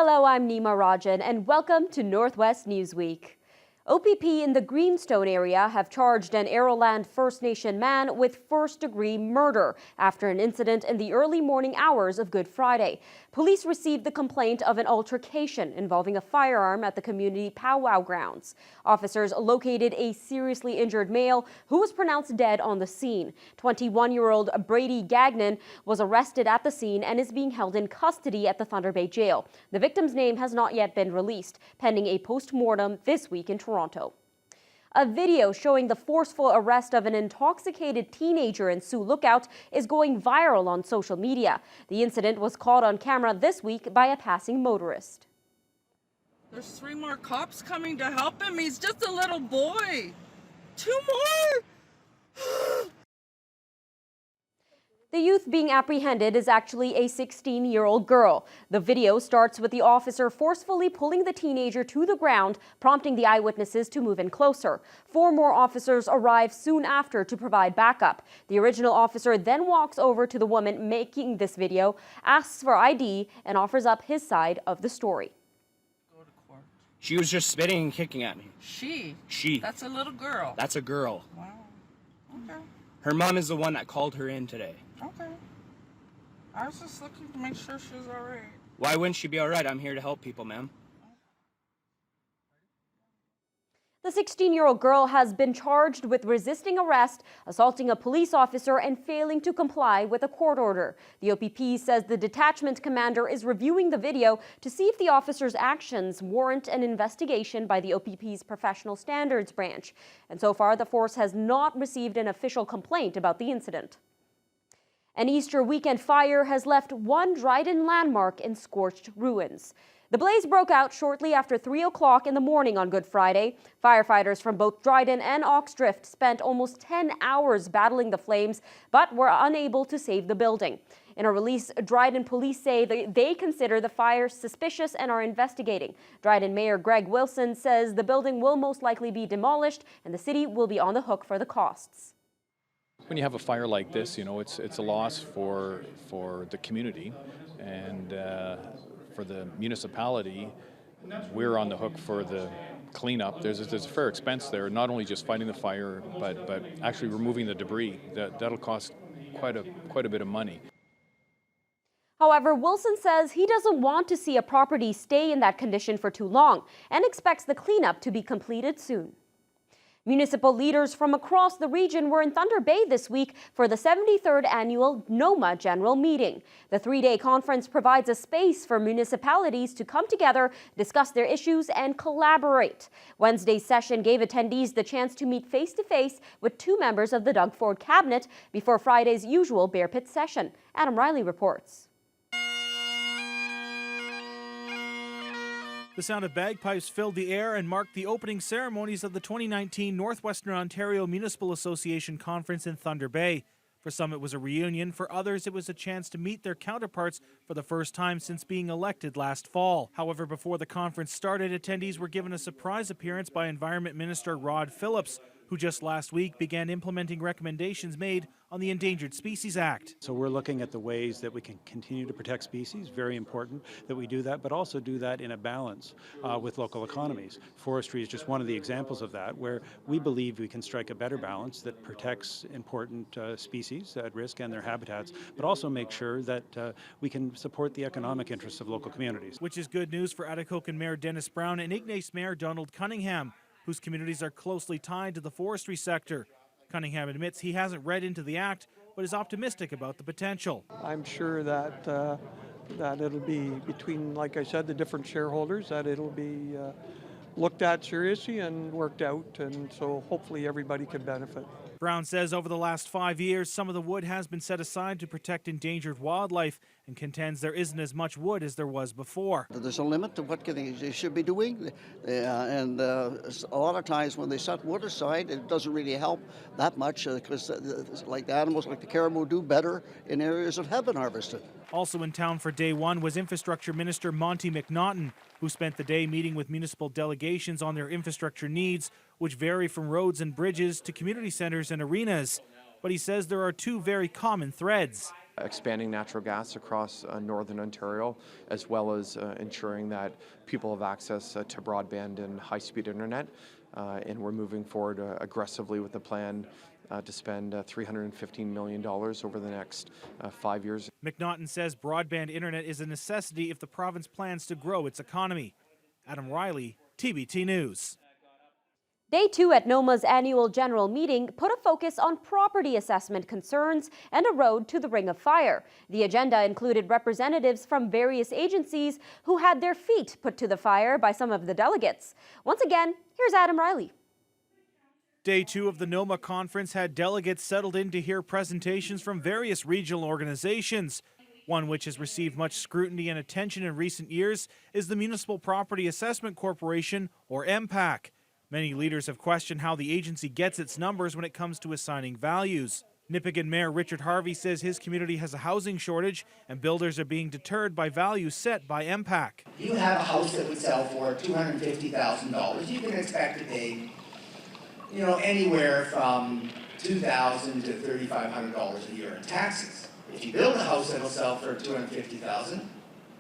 Hello, I'm Nima Rajan, and welcome to Northwest Newsweek. OPP in the Greenstone area have charged an Arrowland First Nation man with first-degree murder after an incident in the early morning hours of Good Friday. Police received the complaint of an altercation involving a firearm at the community powwow grounds. Officers located a seriously injured male who was pronounced dead on the scene. 21-year-old Brady Gagnon was arrested at the scene and is being held in custody at the Thunder Bay jail. The victim's name has not yet been released, pending a post-mortem this week in Toronto. A video showing the forceful arrest of an intoxicated teenager in Sioux Lookout is going viral on social media. The incident was caught on camera this week by a passing motorist. There's 3 more cops coming to help him. He's just a little boy. 2 more! The youth being apprehended is actually a 16-year-old girl. The video starts with the officer forcefully pulling the teenager to the ground, prompting the eyewitnesses to move in closer. 4 more officers arrive soon after to provide backup. The original officer then walks over to the woman making this video, asks for ID, and offers up his side of the story. Go to court. She was just spitting and kicking at me. She? She. That's a little girl. That's a girl. Wow. Okay. Her mom is the one that called her in today. Okay. I was just looking to make sure she was all right. Why wouldn't she be all right? I'm here to help people, ma'am. The 16-year-old girl has been charged with resisting arrest, assaulting a police officer, and failing to comply with a court order. The OPP says the detachment commander is reviewing the video to see if the officer's actions warrant an investigation by the OPP's Professional Standards branch. And so far, the force has not received an official complaint about the incident. An Easter weekend fire has left one Dryden landmark in scorched ruins. The blaze broke out shortly after 3 o'clock in the morning on Good Friday. Firefighters from both Dryden and Oxdrift spent almost 10 hours battling the flames, but were unable to save the building. In a release, Dryden police say they consider the fire suspicious and are investigating. Dryden Mayor Greg Wilson says the building will most likely be demolished and the city will be on the hook for the costs. When you have a fire like this, you know, it's a loss for the community and for the municipality. We're on the hook for the cleanup. There's a fair expense there, not only just fighting the fire, but actually removing the debris. That'll cost quite a bit of money. However, Wilson says he doesn't want to see a property stay in that condition for too long and expects the cleanup to be completed soon. Municipal leaders from across the region were in Thunder Bay this week for the 73rd annual NOMA General Meeting. The 3-day conference provides a space for municipalities to come together, discuss their issues, and collaborate. Wednesday's session gave attendees the chance to meet face-to-face with 2 members of the Doug Ford cabinet before Friday's usual Bear Pit session. Adam Riley reports. The sound of bagpipes filled the air and marked the opening ceremonies of the 2019 Northwestern Ontario Municipal Association Conference in Thunder Bay. For some, it was a reunion. For others, it was a chance to meet their counterparts for the first time since being elected last fall. However, before the conference started, attendees were given a surprise appearance by Environment Minister Rod Phillips, who just last week began implementing recommendations made on the Endangered Species Act. So we're looking at the ways that we can continue to protect species, very important that we do that, but also do that in a balance with local economies. Forestry is just one of the examples of that, where we believe we can strike a better balance that protects important species at risk and their habitats, but also make sure that we can support the economic interests of local communities. Which is good news for Atikokan Mayor Dennis Brown and Ignace Mayor Donald Cunningham, whose communities are closely tied to the forestry sector. Cunningham admits he hasn't read into the act, but is optimistic about the potential. I'm sure that that it'll be between, like I said, the different shareholders, that it'll be looked at seriously and worked out, and so hopefully everybody can benefit. Brown says over the last 5 years, some of the wood has been set aside to protect endangered wildlife and contends there isn't as much wood as there was before. There's a limit to what they should be doing, and a lot of times when they set wood aside, it doesn't really help that much because like the animals, like the caribou, do better in areas that have been harvested. Also in town for day one was Infrastructure Minister Monty McNaughton, who spent the day meeting with municipal delegations on their infrastructure needs, which vary from roads and bridges to community centers and arenas. But he says there are 2 very common threads. expanding natural gas across northern Ontario, as well as ensuring that people have access to broadband and high-speed internet. And we're moving forward aggressively with the plan to spend $315 million over the next 5 years. McNaughton says broadband internet is a necessity if the province plans to grow its economy. Adam Riley, TBT News. Day 2 at NOMA's annual general meeting put a focus on property assessment concerns and a road to the Ring of Fire. The agenda included representatives from various agencies who had their feet put to the fire by some of the delegates. Once again, here's Adam Riley. Day 2 of the NOMA conference had delegates settled in to hear presentations from various regional organizations. One which has received much scrutiny and attention in recent years is the Municipal Property Assessment Corporation, or MPAC. Many leaders have questioned how the agency gets its numbers when it comes to assigning values. Nipigon Mayor Richard Harvey says his community has a housing shortage and builders are being deterred by values set by MPAC. If you have a house that would sell for $250,000, you can expect to pay, anywhere from $2,000 to $3,500 a year in taxes. If you build a house that will sell for $250,000,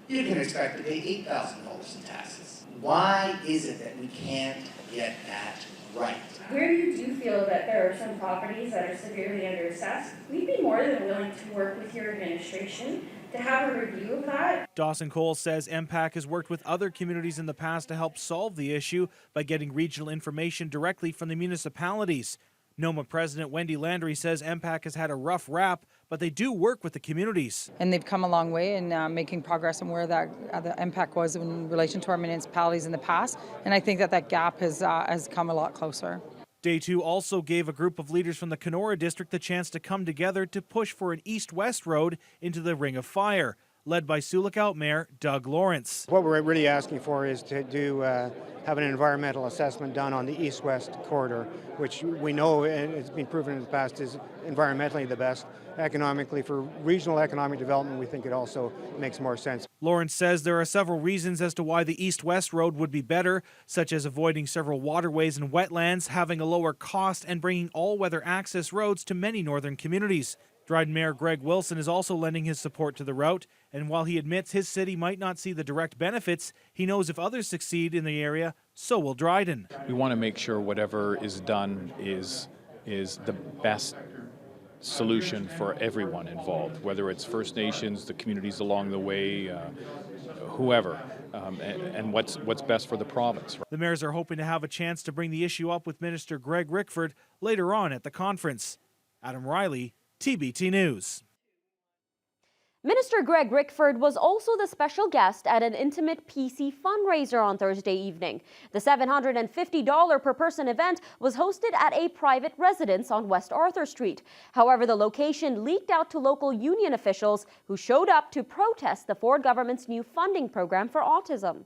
you can expect to pay $8,000 in taxes. Why is it that we can't get that right? Where you do feel that there are some properties that are severely underassessed, we'd be more than willing to work with your administration to have a review of that. Dawson Cole says MPAC has worked with other communities in the past to help solve the issue by getting regional information directly from the municipalities. NOMA President Wendy Landry says MPAC has had a rough rap, but they do work with the communities. And they've come a long way in making progress on where the MPAC was in relation to our municipalities in the past. And I think that gap has come a lot closer. Day 2 also gave a group of leaders from the Kenora District the chance to come together to push for an east-west road into the Ring of Fire, led by Sioux Lookout Mayor Doug Lawrence. What we're really asking for is to have an environmental assessment done on the east-west corridor, which we know, and it's been proven in the past, is environmentally the best. Economically, for regional economic development, we think it also makes more sense. Lawrence says there are several reasons as to why the east-west road would be better, such as avoiding several waterways and wetlands, having a lower cost, and bringing all-weather access roads to many northern communities. Dryden Mayor Greg Wilson is also lending his support to the route, and while he admits his city might not see the direct benefits, he knows if others succeed in the area, so will Dryden. We want to make sure whatever is done is the best solution for everyone involved, whether it's First Nations, the communities along the way, whoever, and what's best for the province. The mayors are hoping to have a chance to bring the issue up with Minister Greg Rickford later on at the conference. Adam Riley, TBT News. Minister Greg Rickford was also the special guest at an intimate PC fundraiser on Thursday evening. The $750 per person event was hosted at a private residence on West Arthur Street. However, the location leaked out to local union officials who showed up to protest the Ford government's new funding program for autism.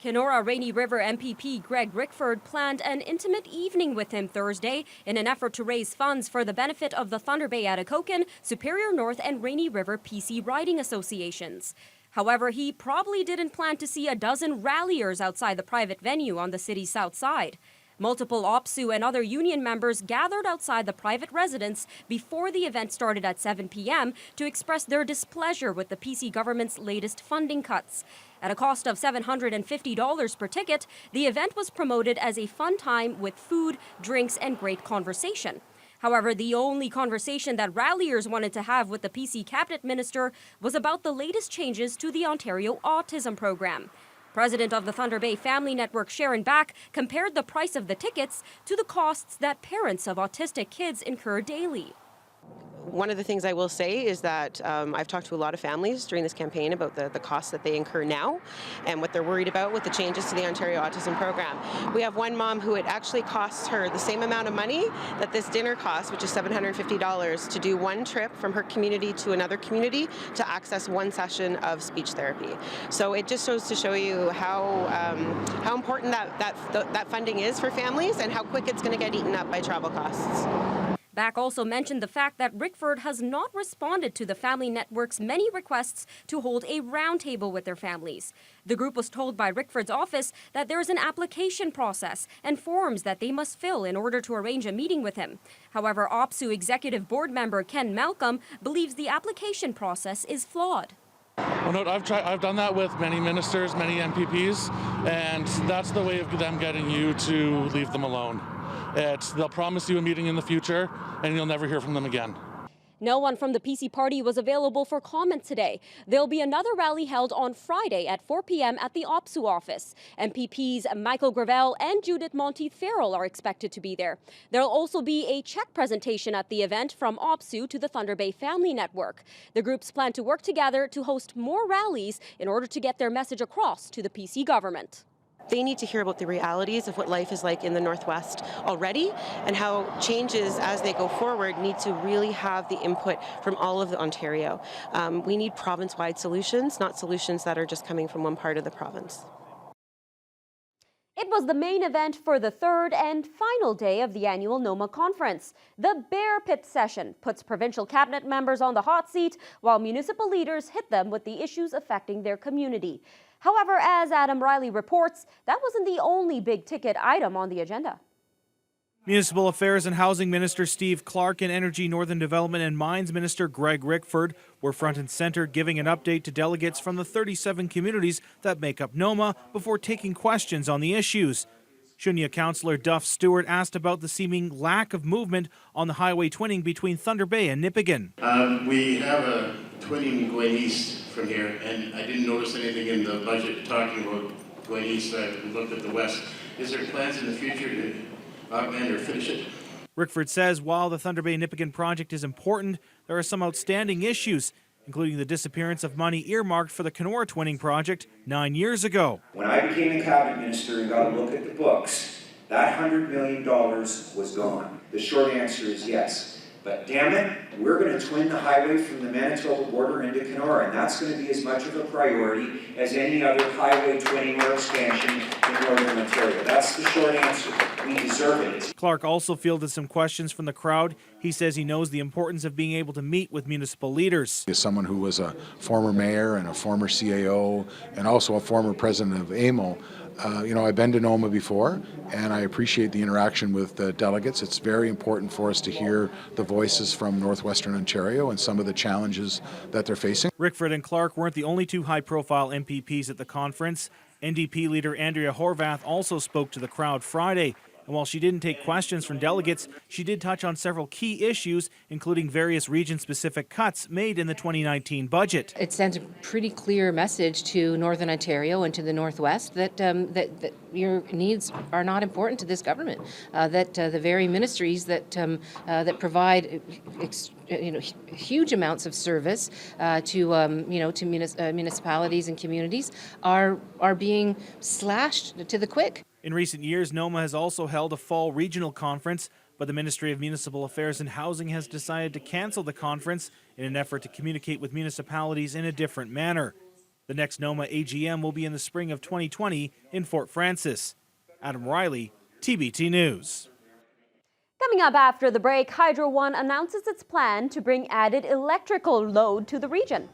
Kenora Rainy River MPP Greg Rickford planned an intimate evening with him Thursday in an effort to raise funds for the benefit of the Thunder Bay Atikokan, Superior North and Rainy River PC riding associations. However, he probably didn't plan to see a dozen ralliers outside the private venue on the city's south side. Multiple OPSU and other union members gathered outside the private residence before the event started at 7 p.m. to express their displeasure with the PC government's latest funding cuts. At a cost of $750 per ticket, the event was promoted as a fun time with food, drinks, and great conversation. However, the only conversation that ralliers wanted to have with the PC cabinet minister was about the latest changes to the Ontario Autism Program. President of the Thunder Bay Family Network, Sharon Back, compared the price of the tickets to the costs that parents of autistic kids incur daily. One of the things I will say is that I've talked to a lot of families during this campaign about the costs that they incur now and what they're worried about with the changes to the Ontario Autism Program. We have one mom who it actually costs her the same amount of money that this dinner costs, which is $750, to do one trip from her community to another community to access one session of speech therapy. So it just shows to show you how important that funding is for families and how quick it's going to get eaten up by travel costs. Back also mentioned the fact that Rickford has not responded to the Family Network's many requests to hold a roundtable with their families. The group was told by Rickford's office that there is an application process and forms that they must fill in order to arrange a meeting with him. However, OPSEU Executive Board member Ken Malcolm believes the application process is flawed. Well, no, I've done that with many ministers, many MPPs, and that's the way of them getting you to leave them alone. They'll promise you a meeting in the future, and you'll never hear from them again. No one from the PC party was available for comment today. There'll be another rally held on Friday at 4 p.m. at the OPSEU office. MPPs Michael Gravel and Judith Monteith-Farrell are expected to be there. There'll also be a check presentation at the event from OPSEU to the Thunder Bay Family Network. The groups plan to work together to host more rallies in order to get their message across to the PC government. They need to hear about the realities of what life is like in the Northwest already and how changes as they go forward need to really have the input from all of Ontario. We need province-wide solutions, not solutions that are just coming from one part of the province. It was the main event for the third and final day of the annual NOMA conference. The Bear Pit session puts provincial cabinet members on the hot seat while municipal leaders hit them with the issues affecting their community. However, as Adam Riley reports, that wasn't the only big-ticket item on the agenda. Municipal Affairs and Housing Minister Steve Clark and Energy, Northern Development and Mines Minister Greg Rickford were front and center giving an update to delegates from the 37 communities that make up NOMA before taking questions on the issues. Shunya Councillor Duff Stewart asked about the seeming lack of movement on the highway twinning between Thunder Bay and Nipigon. We have a twinning going east from here, and I didn't notice anything in the budget talking about going east. I looked at the west. Is there plans in the future to augment or finish it? Rickford says while the Thunder Bay Nipigon project is important, there are some outstanding issues, including the disappearance of money earmarked for the Kenora twinning project 9 years ago. When I became a cabinet minister and got a look at the books, that $100 million was gone. The short answer is yes. But damn it, we're going to twin the highway from the Manitoba border into Kenora, and that's going to be as much of a priority as any other highway twinning or expansion in Northern Ontario. That's the short answer. We deserve it. Clark also fielded some questions from the crowd. He says he knows the importance of being able to meet with municipal leaders. As someone who was a former mayor and a former CAO and also a former president of AMO, I've been to NOMA before, and I appreciate the interaction with the delegates. It's very important for us to hear the voices from Northwestern Ontario and some of the challenges that they're facing. Rickford and Clark weren't the only two high-profile MPPs at the conference. NDP leader Andrea Horvath also spoke to the crowd Friday. And while she didn't take questions from delegates, she did touch on several key issues, including various region-specific cuts made in the 2019 budget. It sends a pretty clear message to Northern Ontario and to the Northwest that that your needs are not important to this government. That the very ministries that that provide huge amounts of service to municipalities and communities are being slashed to the quick. In recent years, NOMA has also held a fall regional conference, but the Ministry of Municipal Affairs and Housing has decided to cancel the conference in an effort to communicate with municipalities in a different manner. The next NOMA AGM will be in the spring of 2020 in Fort Frances. Adam Riley, TBT News. Coming up after the break, Hydro One announces its plan to bring added electrical load to the region.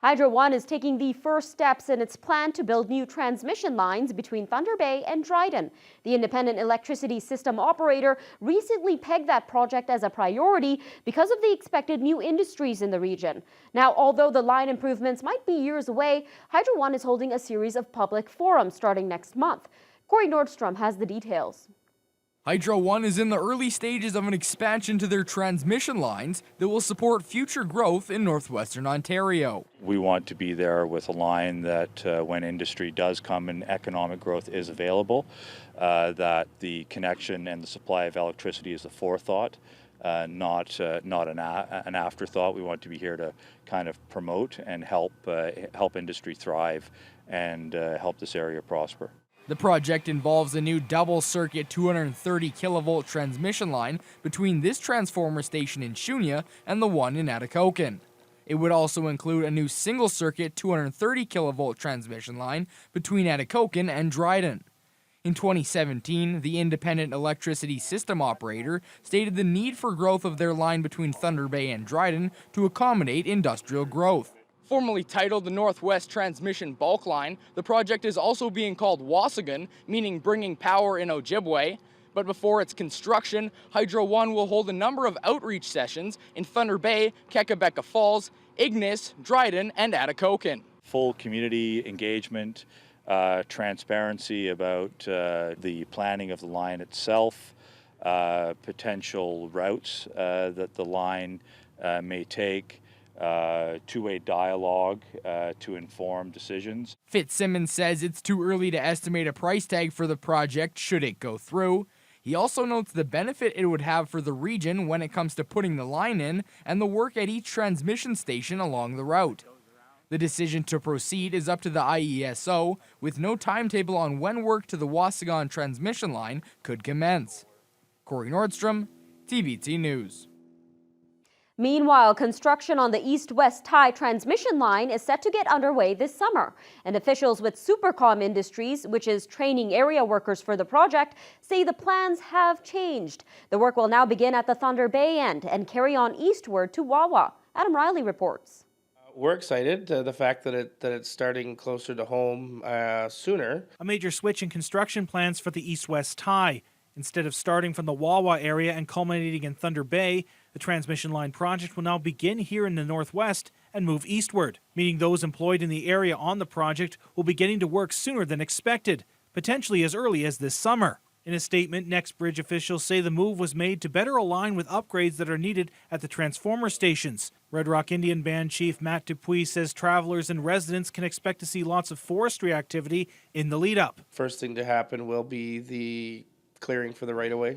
Hydro One is taking the first steps in its plan to build new transmission lines between Thunder Bay and Dryden. The independent electricity system operator recently pegged that project as a priority because of the expected new industries in the region. Now, although the line improvements might be years away, Hydro One is holding a series of public forums starting next month. Corey Nordstrom has the details. Hydro One is in the early stages of an expansion to their transmission lines that will support future growth in northwestern Ontario. We want to be there with a line that when industry does come and economic growth is available, that the connection and the supply of electricity is a forethought, not an afterthought. We want to be here to kind of promote and help industry thrive and help this area prosper. The project involves a new double-circuit 230 kilovolt transmission line between this transformer station in Shunya and the one in Atikokan. It would also include a new single-circuit 230 kilovolt transmission line between Atikokan and Dryden. In 2017, the independent electricity system operator stated the need for growth of their line between Thunder Bay and Dryden to accommodate industrial growth. Formerly titled the Northwest Transmission Bulk Line, the project is also being called Waasigan, meaning bringing power in Ojibwe. But before its construction, Hydro One will hold a number of outreach sessions in Thunder Bay, Kakabeka Falls, Ignis, Dryden, and Atikokan. Full community engagement, transparency about the planning of the line itself, potential routes that the line may take, two-way dialogue to inform decisions. Fitzsimmons says it's too early to estimate a price tag for the project should it go through. He also notes the benefit it would have for the region when it comes to putting the line in and the work at each transmission station along the route. The decision to proceed is up to the IESO, with no timetable on when work to the Waasigan transmission line could commence. Corey Nordstrom, TBT News. Meanwhile, construction on the east-west tie transmission line is set to get underway this summer. And officials with Supercom Industries, which is training area workers for the project, say the plans have changed. The work will now begin at the Thunder Bay end and carry on eastward to Wawa. Adam Riley reports. We're excited, the fact that it's starting closer to home sooner. A major switch in construction plans for the east-west tie. Instead of starting from the Wawa area and culminating in Thunder Bay, the transmission line project will now begin here in the northwest and move eastward, meaning those employed in the area on the project will be getting to work sooner than expected, potentially as early as this summer. In a statement, NextBridge officials say the move was made to better align with upgrades that are needed at the transformer stations. Red Rock Indian Band Chief Matt Dupuis says travelers and residents can expect to see lots of forestry activity in the lead-up. First thing to happen will be the clearing for the right-of-way.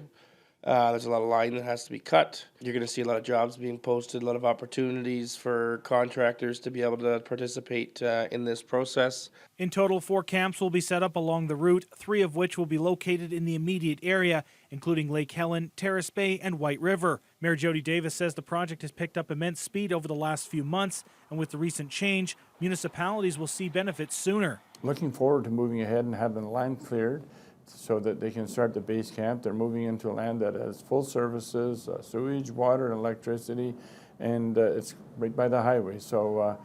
There's a lot of line that has to be cut. You're going to see a lot of jobs being posted, a lot of opportunities for contractors to be able to participate in this process. In total, 4 camps will be set up along the route, 3 of which will be located in the immediate area, including Lake Helen, Terrace Bay, and White River. Mayor Jody Davis says the project has picked up immense speed over the last few months, and with the recent change, municipalities will see benefits sooner. Looking forward to moving ahead and having the land cleared so that they can start the base camp. They're moving into a land that has full services, sewage, water, and electricity, and it's right by the highway. So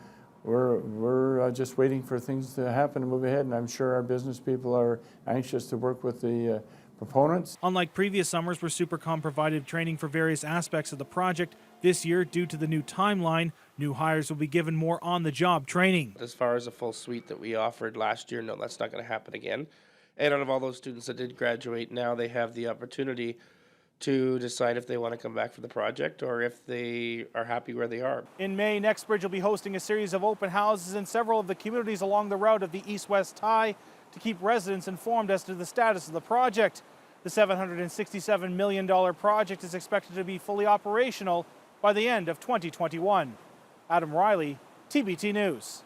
we're just waiting for things to happen and move ahead, and I'm sure our business people are anxious to work with the proponents. Unlike previous summers where Supercom provided training for various aspects of the project, this year, due to the new timeline, new hires will be given more on-the-job training. As far as a full suite that we offered last year, no, that's not going to happen again. And out of all those students that did graduate, now they have the opportunity to decide if they want to come back for the project or if they are happy where they are. In May, NextBridge will be hosting a series of open houses in several of the communities along the route of the east-west tie to keep residents informed as to the status of the project. The $767 million project is expected to be fully operational by the end of 2021. Adam Riley, TBT News.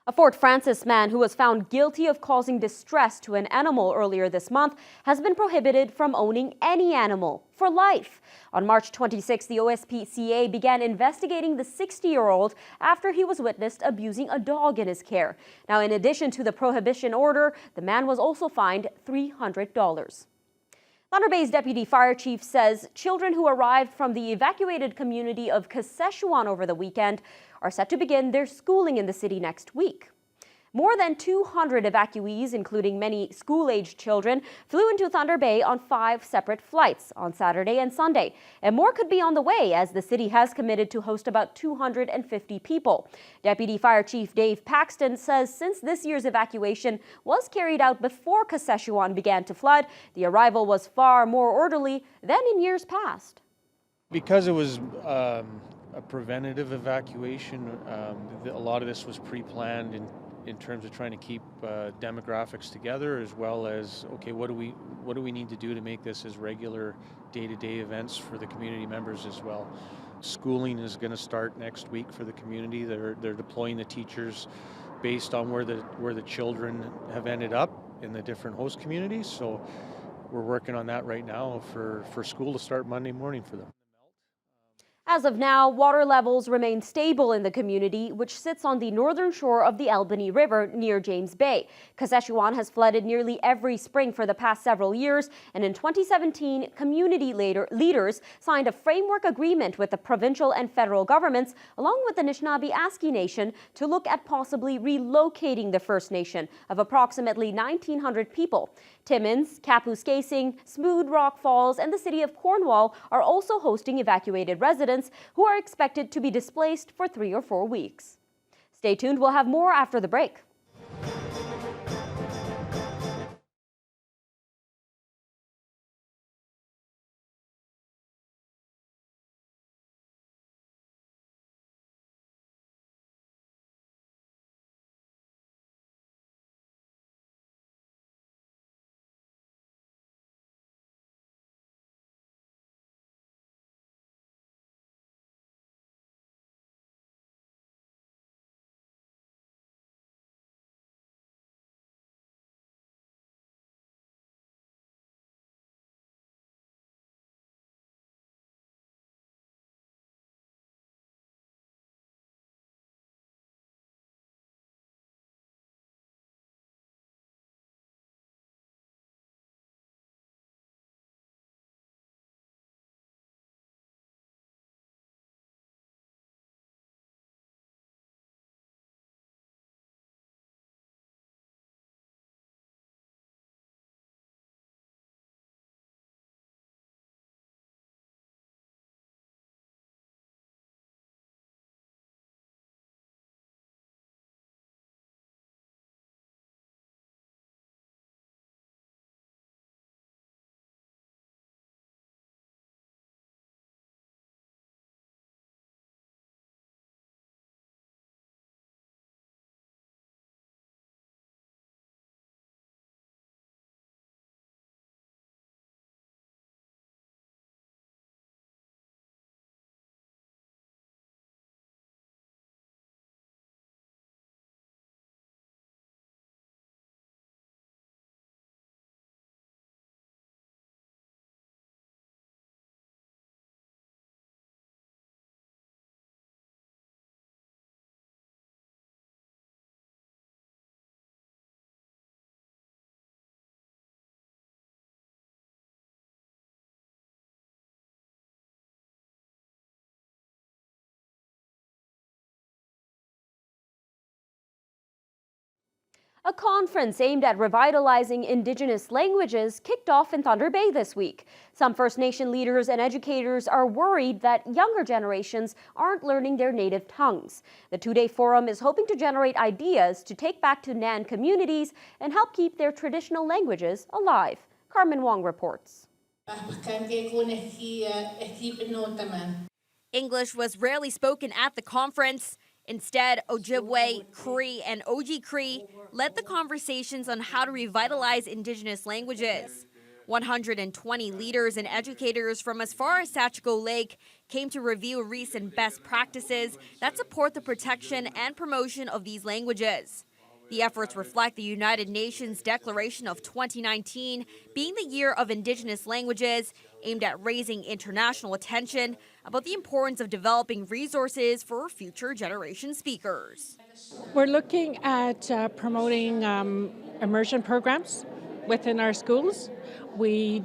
A Fort Frances man who was found guilty of causing distress to an animal earlier this month has been prohibited from owning any animal for life. On March 26, the OSPCA began investigating the 60-year-old after he was witnessed abusing a dog in his care. Now, in addition to the prohibition order, the man was also fined $300. Thunder Bay's deputy fire chief says children who arrived from the evacuated community of Kashechewan over the weekend are set to begin their schooling in the city next week. More than 200 evacuees, including many school-aged children, flew into Thunder Bay on 5 separate flights on Saturday and Sunday. And more could be on the way as the city has committed to host about 250 people. Deputy Fire Chief Dave Paxton says since this year's evacuation was carried out before Kashechewan began to flood, the arrival was far more orderly than in years past. Because it was a preventative evacuation, a lot of this was pre-planned in terms of trying to keep demographics together, as well as, okay, what do we need to do to make this as regular day-to-day events for the community members as well. Schooling is going to start next week for the community. They're deploying the teachers based on where the children have ended up in the different host communities. So we're working on that right now for school to start Monday morning for them. As of now, water levels remain stable in the community, which sits on the northern shore of the Albany River near James Bay. Kashechewan has flooded nearly every spring for the past several years, and in 2017, community leaders signed a framework agreement with the provincial and federal governments, along with the Anishinaabe Aski Nation, to look at possibly relocating the First Nation of approximately 1,900 people. Timmins, Kapuskasing, Smooth Rock Falls, and the city of Cornwall are also hosting evacuated residents who are expected to be displaced for 3 or 4 weeks. Stay tuned, we'll have more after the break. A conference aimed at revitalizing Indigenous languages kicked off in Thunder Bay this week. Some First Nation leaders and educators are worried that younger generations aren't learning their native tongues. The two-day forum is hoping to generate ideas to take back to Nan communities and help keep their traditional languages alive. Carmen Wong reports. English was rarely spoken at the conference. Instead, Ojibwe, Cree, and Oji Cree led the conversations on how to revitalize Indigenous languages. 120 leaders and educators from as far as Sachiko Lake came to review recent best practices that support the protection and promotion of these languages. The efforts reflect the United Nations Declaration of 2019 being the Year of Indigenous Languages, aimed at raising international attention about the importance of developing resources for future generation speakers. We're looking at promoting immersion programs within our schools. We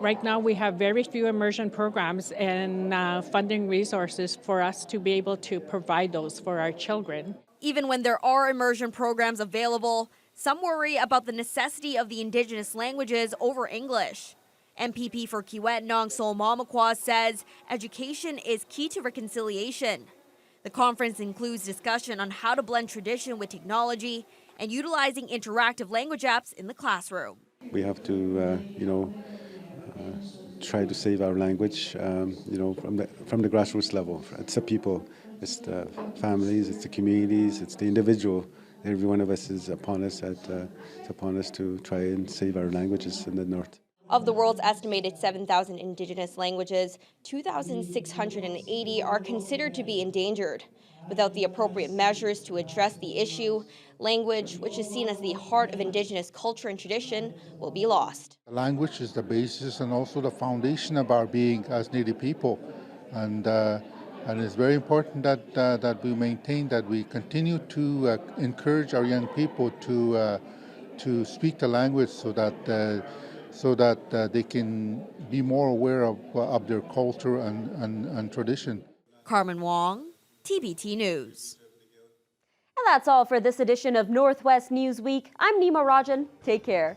Right now, we have very few immersion programs and funding resources for us to be able to provide those for our children. Even when there are immersion programs available, some worry about the necessity of the Indigenous languages over English. MPP for Kiewit Nong Sol Mamakwa says education is key to reconciliation. The conference includes discussion on how to blend tradition with technology and utilizing interactive language apps in the classroom. We have to, try to save our language, from the grassroots level. It's the people, it's the families, it's the communities, it's the individual. Every one of us is upon us. It's upon us to try and save our languages in the north. Of the world's estimated 7,000 Indigenous languages, 2,680 are considered to be endangered. Without the appropriate measures to address the issue, language, which is seen as the heart of Indigenous culture and tradition, will be lost. Language is the basis and also the foundation of our being as Native people. And it's very important that we maintain, that we continue to encourage our young people to speak the language so that they can be more aware of their culture and tradition. Carmen Wong, TBT News. And that's all for this edition of Northwest Newsweek. I'm Nima Rajan. Take care.